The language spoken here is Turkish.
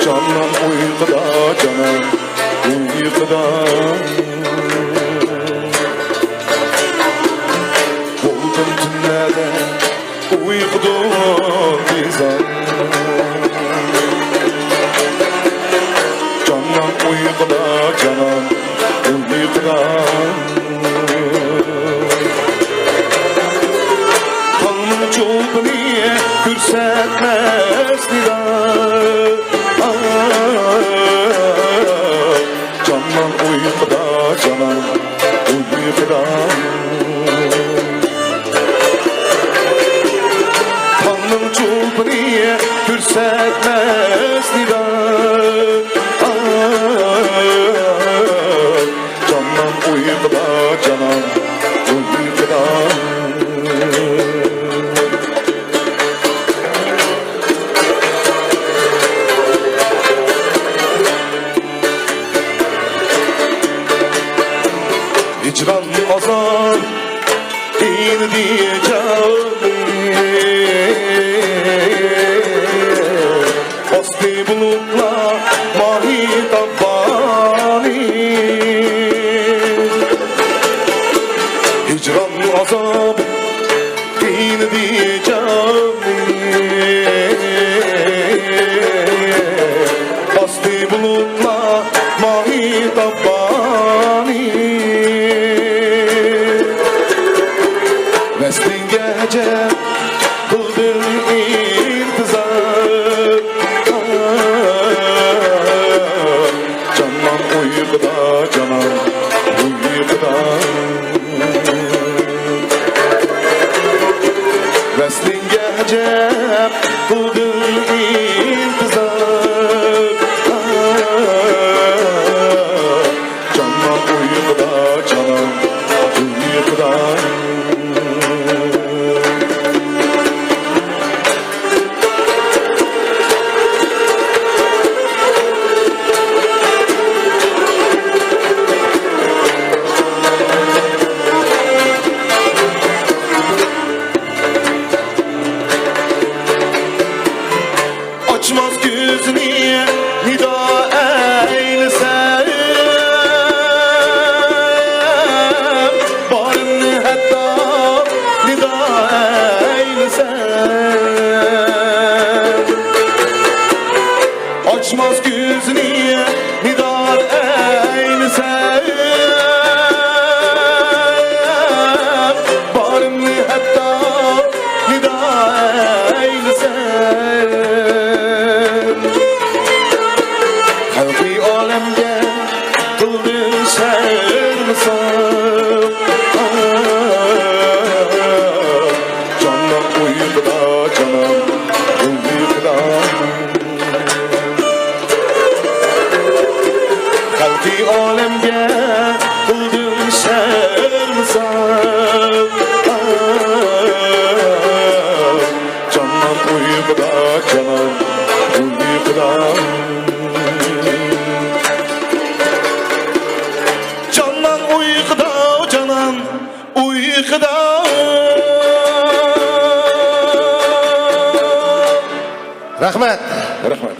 Canım uykuda, canım uykuda. Buldum tünlerde uykudan bizden. Canım uykuda, canım uykuda. Kanım çoldu niye görsetmez nidar. Canım uykuda, canım uykuda. Kanım çoldu niye görsetmez nidar. Canım uykuda, canım uykuda. Hicran azar diyeceğim. Bastı bulutla mahi tabbani. Hicran azab diyeceğim. Bastı bulutla mahi tabbani. Vestin gece kıldın intizar. Canım uykuda, canım uykuda. Vestin gece kıldın intizar. Canım uykuda, canım uykuda. Açmaz gözünü nida eylesem. Barını hatta nida eylesem. Açmaz gözünü nida eylesem. Barını hatta nida eylesem. Halkı alemde kıldın sermisal. Canım uykuda, canım uykuda. Halkı alemde kıldın sermisal. Canım uykuda, canım uykuda. Canım uykuda, canım uykuda. Rahmet. Rahmet.